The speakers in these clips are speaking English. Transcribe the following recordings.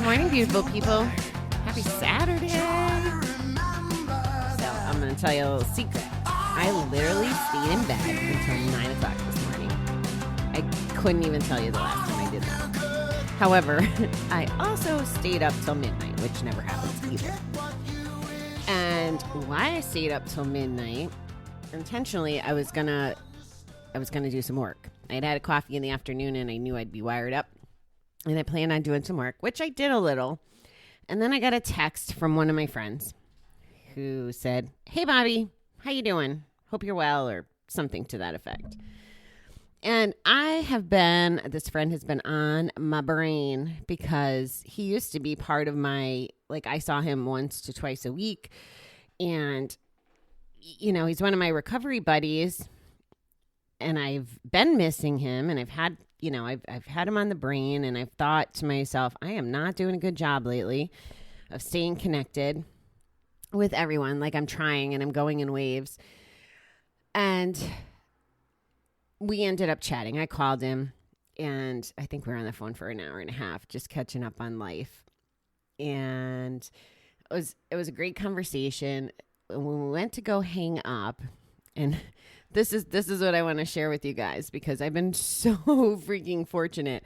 morning, beautiful people. Happy Saturday. So I'm going to tell you a little secret. I literally stayed in bed until 9 o'clock this morning. I couldn't even tell you the last time I did that. However, I also stayed up till midnight, which never happens either. And why I stayed up till midnight, intentionally, I was gonna do some work. I had had a coffee in the afternoon and I knew I'd be wired up. And I planned on doing some work, which I did a little. And then I got a text from one of my friends who said, "Hey, Bobbie, how you doing? Hope you're well," or something to that effect. And this friend has been on my brain because he used to be part of my, I saw him once to twice a week. And, he's one of my recovery buddies. And I've been missing him, and I've had him on the brain, and I've thought to myself, I am not doing a good job lately of staying connected with everyone. Like, I'm trying, and I'm going in waves. And we ended up chatting. I called him, and I think we were on the phone for an hour and a half, just catching up on life. And it was a great conversation. When we went to go hang up, and this is what I want to share with you guys, because I've been so freaking fortunate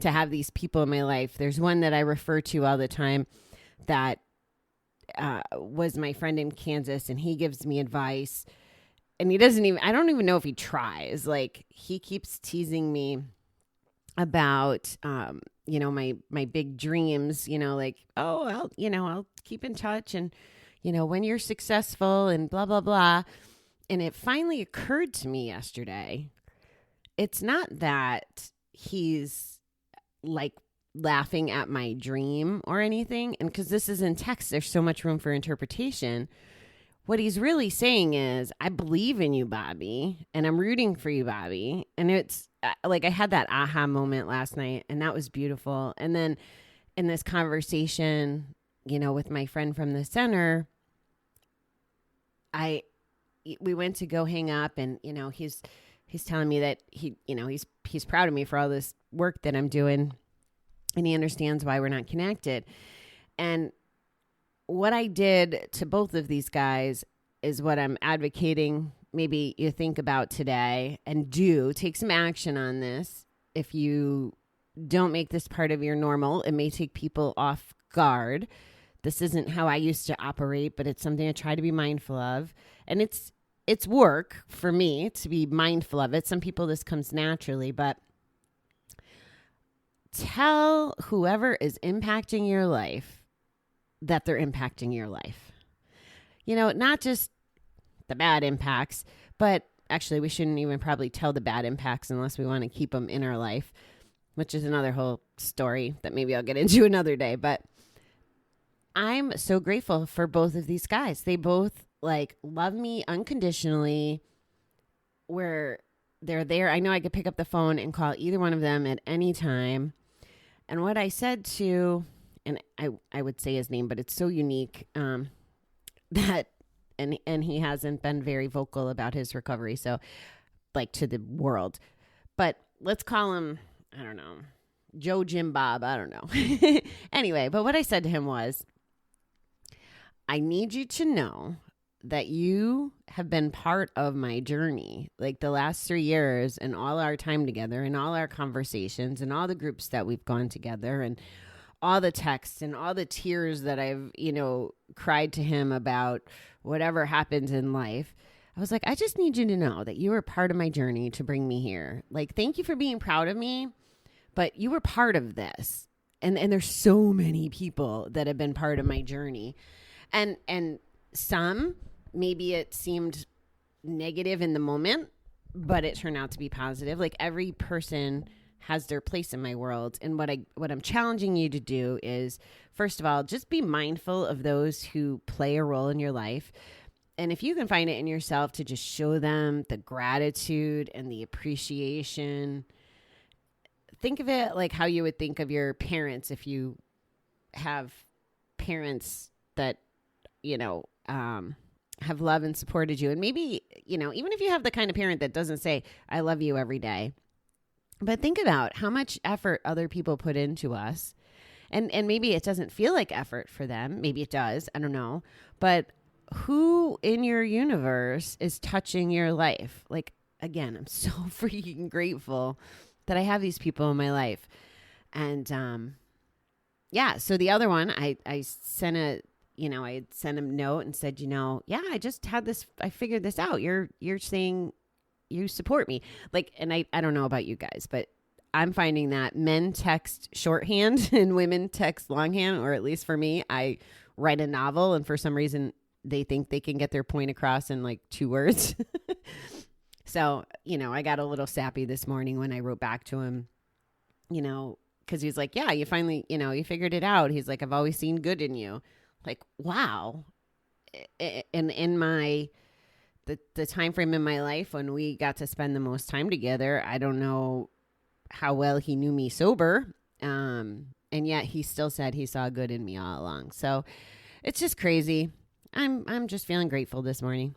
to have these people in my life. There's one that I refer to all the time that was my friend in Kansas, and he gives me advice. And I don't even know if he tries. Like, he keeps teasing me about, my big dreams, I'll keep in touch, and, when you're successful and blah, blah, blah. And it finally occurred to me yesterday, it's not that he's laughing at my dream or anything. And because this is in text, there's so much room for interpretation. What he's really saying is, I believe in you, Bobbie, and I'm rooting for you, Bobbie. And it's I had that aha moment last night, and that was beautiful. And then in this conversation, with my friend from the center, we went to go hang up, and, he's telling me that he's proud of me for all this work that I'm doing, and he understands why we're not connected. And what I did to both of these guys is what I'm advocating maybe you think about today, and take some action on this. If you don't make this part of your normal, it may take people off guard. This isn't how I used to operate, but it's something I try to be mindful of. And it's work for me to be mindful of it. Some people this comes naturally, but tell whoever is impacting your life that they're impacting your life. Not just the bad impacts, but actually we shouldn't even probably tell the bad impacts unless we want to keep them in our life, which is another whole story that maybe I'll get into another day. But I'm so grateful for both of these guys. They both love me unconditionally, where they're there. I know I could pick up the phone and call either one of them at any time. And what I said to, and I would say his name, but it's so unique, that, and he hasn't been very vocal about his recovery. So to the world, but let's call him, I don't know, Joe, Jim, Bob. I don't know. Anyway, but what I said to him was, I need you to know that you have been part of my journey, the last 3 years, and all our time together, and all our conversations, and all the groups that we've gone together, and all the texts, and all the tears that I've, cried to him about whatever happens in life. I was like, I just need you to know that you were part of my journey to bring me here. Thank you for being proud of me, but you were part of this. And there's so many people that have been part of my journey. And some, maybe it seemed negative in the moment, but it turned out to be positive. Every person has their place in my world. And what I'm challenging you to do is, first of all, just be mindful of those who play a role in your life. And if you can find it in yourself to just show them the gratitude and the appreciation, think of it like how you would think of your parents if you have parents that have loved and supported you. And maybe, even if you have the kind of parent that doesn't say, I love you every day, but think about how much effort other people put into us And maybe it doesn't feel like effort for them. Maybe it does. I don't know. But who in your universe is touching your life? Like, again, I'm so freaking grateful that I have these people in my life. And yeah, so the other one, I sent I sent him a note and said, yeah, I just had this, I figured this out. You're saying you support me. Like, and I don't know about you guys, but I'm finding that men text shorthand and women text longhand, or at least for me, I write a novel and for some reason they think they can get their point across in like 2 words. So, I got a little sappy this morning when I wrote back to him, because he's like, yeah, you finally, you figured it out. He's like, I've always seen good in you. Like, wow. And in the time frame in my life when we got to spend the most time together, I don't know how well he knew me sober. And yet he still said he saw good in me all along. So it's just crazy. I'm just feeling grateful this morning.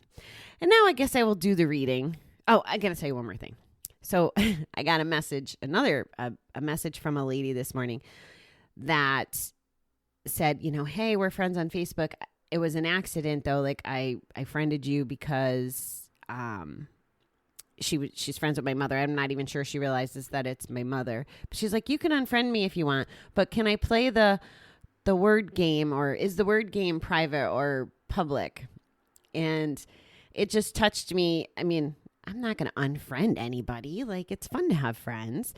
And now I guess I will do the reading. Oh, I got to tell you one more thing. So I got a message, a message from a lady this morning that said, hey, we're friends on Facebook. It was an accident though. Like I friended you because, she's friends with my mother. I'm not even sure she realizes that it's my mother, but she's like, you can unfriend me if you want, but can I play the word game, or is the word game private or public? And it just touched me. I mean, I'm not going to unfriend anybody. Like, it's fun to have friends.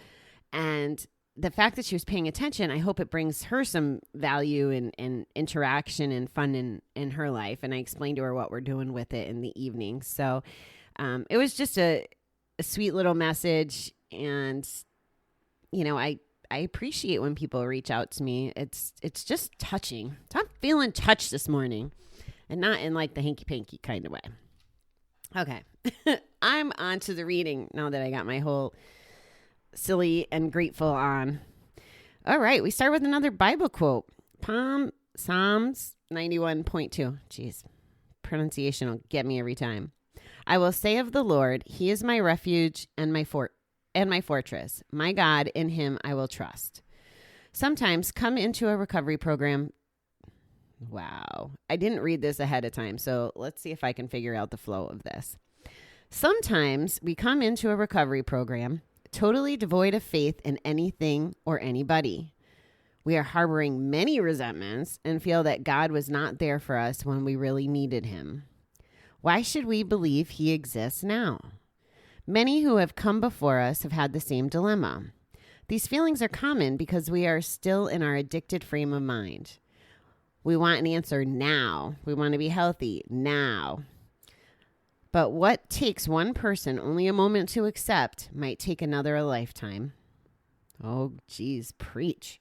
And the fact that she was paying attention, I hope it brings her some value and interaction and fun in her life. And I explained to her what we're doing with it in the evening. So it was just a sweet little message. And, I appreciate when people reach out to me. It's just touching. So I'm feeling touched this morning, and not in like the hanky-panky kind of way. Okay. I'm on to the reading now that I got my whole silly and grateful on. All right. We start with another Bible quote. Psalms 91.2. Jeez. Pronunciation will get me every time. I will say of the Lord, he is my refuge and my fortress. My God, in him I will trust. Sometimes come into a recovery program. Wow. I didn't read this ahead of time, so let's see if I can figure out the flow of this. Sometimes we come into a recovery program totally devoid of faith in anything or anybody. We are harboring many resentments and feel that God was not there for us when we really needed him. Why should we believe he exists now? Many who have come before us have had the same dilemma. These feelings are common because we are still in our addicted frame of mind. We want an answer now. We want to be healthy now. But what takes one person only a moment to accept might take another a lifetime. Oh, geez, preach.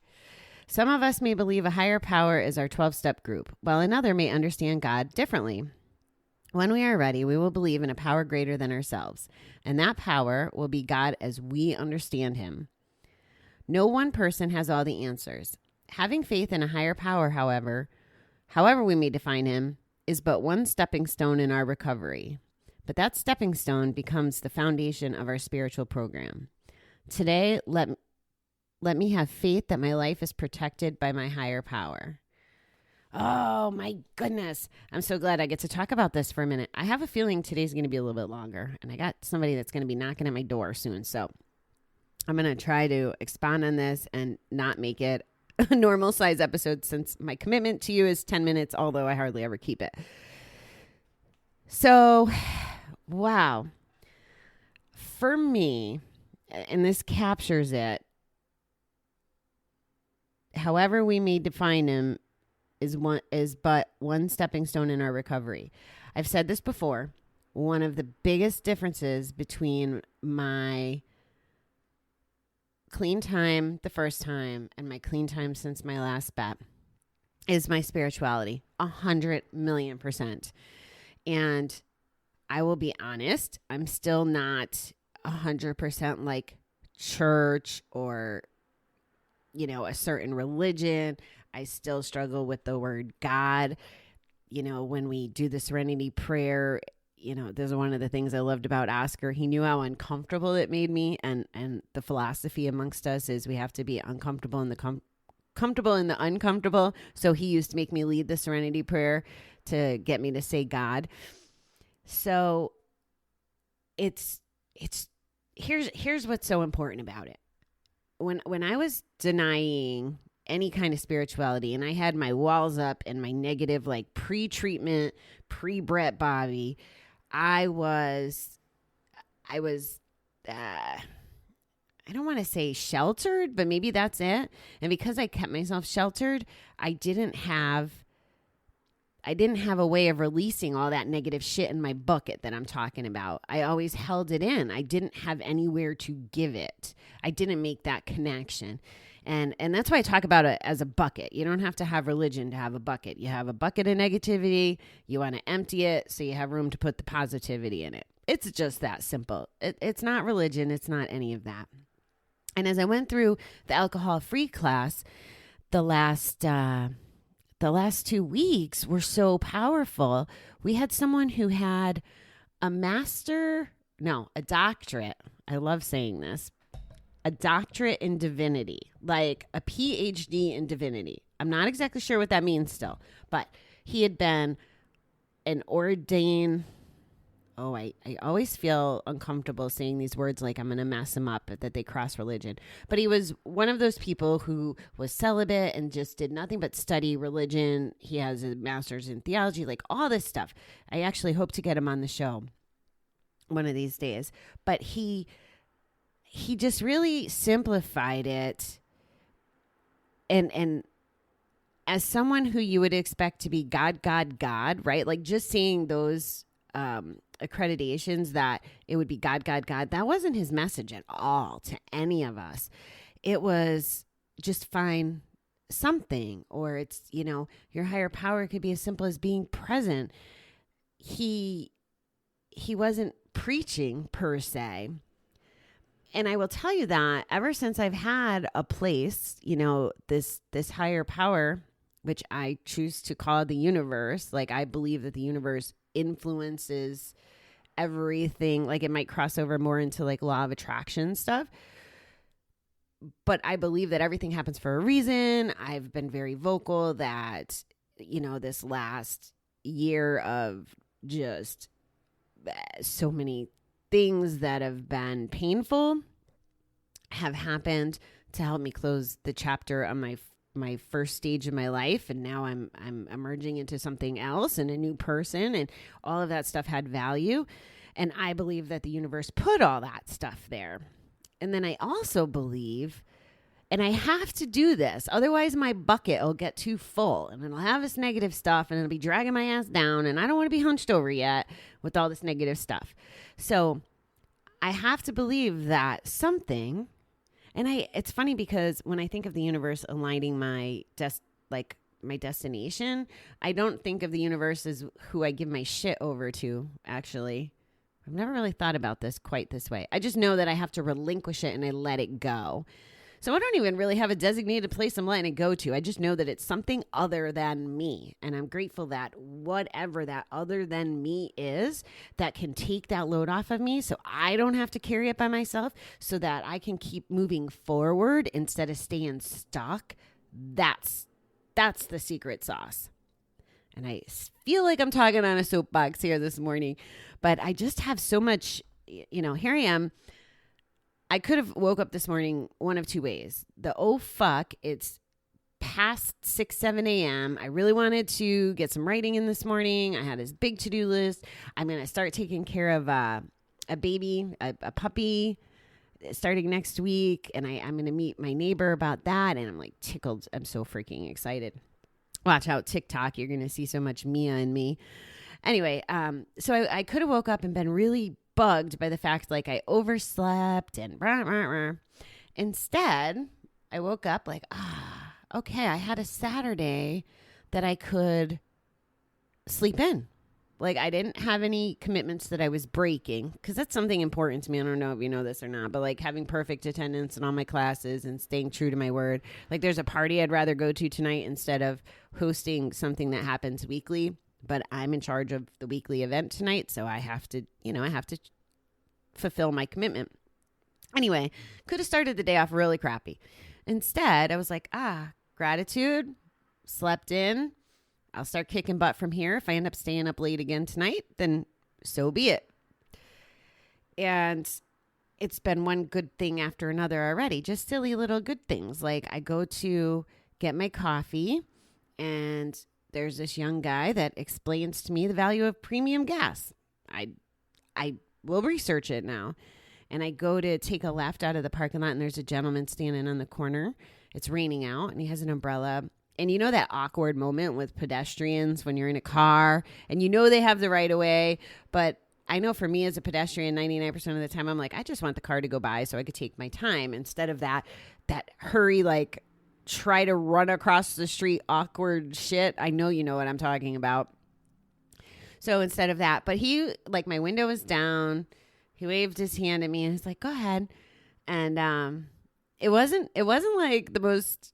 Some of us may believe a higher power is our 12-step group, while another may understand God differently. When we are ready, we will believe in a power greater than ourselves, and that power will be God as we understand him. No one person has all the answers. Having faith in a higher power, however we may define him, is but one stepping stone in our recovery. But that stepping stone becomes the foundation of our spiritual program. Today, let me have faith that my life is protected by my higher power. Oh, my goodness. I'm so glad I get to talk about this for a minute. I have a feeling today's going to be a little bit longer, and I got somebody that's going to be knocking at my door soon. So I'm going to try to expound on this and not make it a normal size episode, since my commitment to you is 10 minutes, although I hardly ever keep it. So, wow. For me, and this captures it, however we may define him is but one stepping stone in our recovery. I've said this before. One of the biggest differences between my clean time the first time and my clean time since my last bet is my spirituality. 100,000,000%. And I will be honest, I'm still not 100% like church or, a certain religion. I still struggle with the word God. When we do the serenity prayer, there's one of the things I loved about Oscar. He knew how uncomfortable it made me. And the philosophy amongst us is we have to be uncomfortable in the comfortable in the uncomfortable. So he used to make me lead the serenity prayer to get me to say God. So here's what's so important about it. When I was denying any kind of spirituality and I had my walls up and my negative, like pre-treatment, pre-Brett Bobbie, I don't want to say sheltered, but maybe that's it. And because I kept myself sheltered, I didn't have a way of releasing all that negative shit in my bucket that I'm talking about. I always held it in. I didn't have anywhere to give it. I didn't make that connection. And that's why I talk about it as a bucket. You don't have to have religion to have a bucket. You have a bucket of negativity. You want to empty it so you have room to put the positivity in it. It's just that simple. It's not religion. It's not any of that. And as I went through the alcohol-free class, the last 2 weeks were so powerful. We had someone who had a doctorate. I love saying this. A doctorate in divinity, like a PhD in divinity. I'm not exactly sure what that means still, but he had been an ordained. I always feel uncomfortable saying these words like I'm going to mess him up, that they cross religion. But he was one of those people who was celibate and just did nothing but study religion. He has a master's in theology, like all this stuff. I actually hope to get him on the show one of these days. But he just really simplified it. And as someone who you would expect to be God, right? Like just seeing those accreditations that it would be God, that wasn't his message at all to any of us. It was just find something, or it's, your higher power could be as simple as being present. He wasn't preaching per se. And I will tell you that ever since I've had a place, this higher power, which I choose to call the universe, like I believe that the universe influences everything. Like it might cross over more into like law of attraction stuff, but I believe that everything happens for a reason. I've been very vocal that, this last year of just so many things that have been painful have happened to help me close the chapter on my first stage of my life, and now I'm emerging into something else and a new person, and all of that stuff had value. And I believe that the universe put all that stuff there. And then I also believe, and I have to do this, otherwise my bucket will get too full and it'll have this negative stuff and it'll be dragging my ass down, and I don't want to be hunched over yet with all this negative stuff. So I have to believe that something. And it's funny because when I think of the universe aligning my destination, I don't think of the universe as who I give my shit over to, actually. I've never really thought about this quite this way. I just know that I have to relinquish it and I let it go. So I don't even really have a designated place I'm letting it go to. I just know that it's something other than me. And I'm grateful that whatever that other than me is, that can take that load off of me so I don't have to carry it by myself, so that I can keep moving forward instead of staying stuck. That's the secret sauce. And I feel like I'm talking on a soapbox here this morning, but I just have so much, here I am. I could have woke up this morning one of two ways. It's past 6, 7 a.m. I really wanted to get some writing in this morning. I had this big to-do list. I'm going to start taking care of a baby, a puppy, starting next week. And I'm going to meet my neighbor about that. And I'm like tickled. I'm so freaking excited. Watch out, TikTok. You're going to see so much Mia in me. Anyway, so I could have woke up and been really bugged by the fact like I overslept and rah, rah, rah. Instead, I woke up like, okay, I had a Saturday that I could sleep in. Like I didn't have any commitments that I was breaking, because that's something important to me. I don't know if you know this or not, but like having perfect attendance in all my classes and staying true to my word. Like there's a party I'd rather go to tonight instead of hosting something that happens weekly. But I'm in charge of the weekly event tonight, so I have to fulfill my commitment. Anyway, could have started the day off really crappy. Instead, I was like, gratitude, slept in. I'll start kicking butt from here. If I end up staying up late again tonight, then so be it. And it's been one good thing after another already. Just silly little good things. Like I go to get my coffee and there's this young guy that explains to me the value of premium gas. I will research it now. And I go to take a left out of the parking lot and there's a gentleman standing on the corner. It's raining out and he has an umbrella. And you know that awkward moment with pedestrians when you're in a car and you know they have the right of way, but I know for me as a pedestrian, 99% of the time, I'm like, I just want the car to go by so I could take my time instead of that hurry, like try to run across the street, awkward shit. I know you know what I'm talking about. So instead of that, but he, like my window was down. He waved his hand at me and he's like, go ahead. And it wasn't like the most,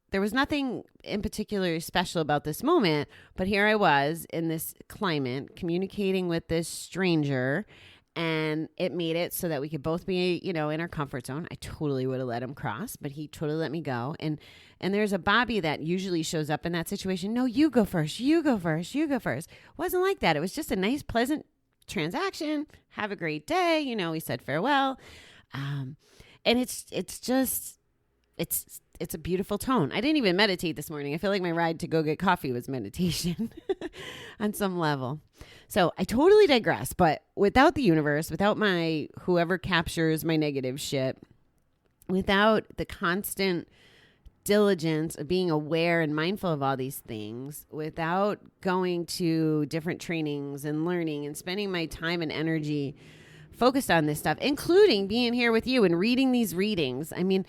there was nothing in particular special about this moment, but here I was in this climate communicating with this stranger and it made it so that we could both be, in our comfort zone. I totally would have let him cross, but he totally let me go. And there's a Bobbie that usually shows up in that situation. No, you go first. You go first. You go first. Wasn't like that. It was just a nice, pleasant transaction. Have a great day. We said farewell. And it's a beautiful tone. I didn't even meditate this morning. I feel like my ride to go get coffee was meditation on some level. So I totally digress, but without the universe, without my whoever captures my negative shit, without the constant diligence of being aware and mindful of all these things, without going to different trainings and learning and spending my time and energy focused on this stuff, including being here with you and reading these readings. I mean,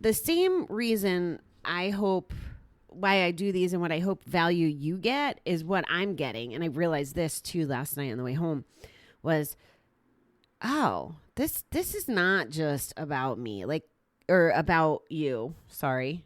the same reason I hope why I do these and what I hope value you get is what I'm getting. And I realized this too last night on the way home was, this is not just about me, or about you. Sorry.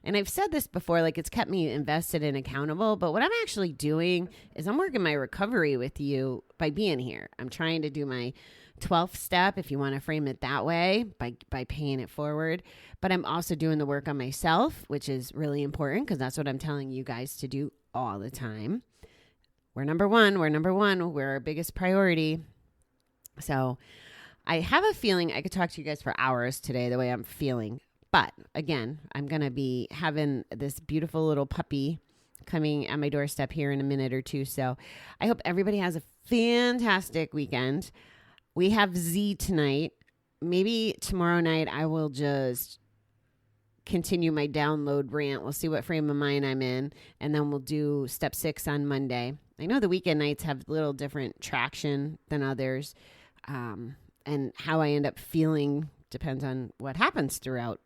And I've said this before, it's kept me invested and accountable. But what I'm actually doing is I'm working my recovery with you by being here. I'm trying to do my 12th step, if you want to frame it that way, by paying it forward. But I'm also doing the work on myself, which is really important because that's what I'm telling you guys to do all the time. We're number one. We're our biggest priority. So I have a feeling I could talk to you guys for hours today, the way I'm feeling. But again, I'm going to be having this beautiful little puppy coming at my doorstep here in a minute or two. So I hope everybody has a fantastic weekend. We have Z tonight. Maybe tomorrow night I will just continue my download rant. We'll see what frame of mind I'm in. And then we'll do step 6 on Monday. I know the weekend nights have a little different traction than others. And how I end up feeling depends on what happens throughout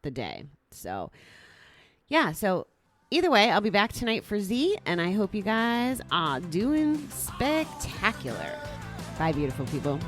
the day. So, yeah. So either way, I'll be back tonight for Z. And I hope you guys are doing spectacular. Bye, beautiful people.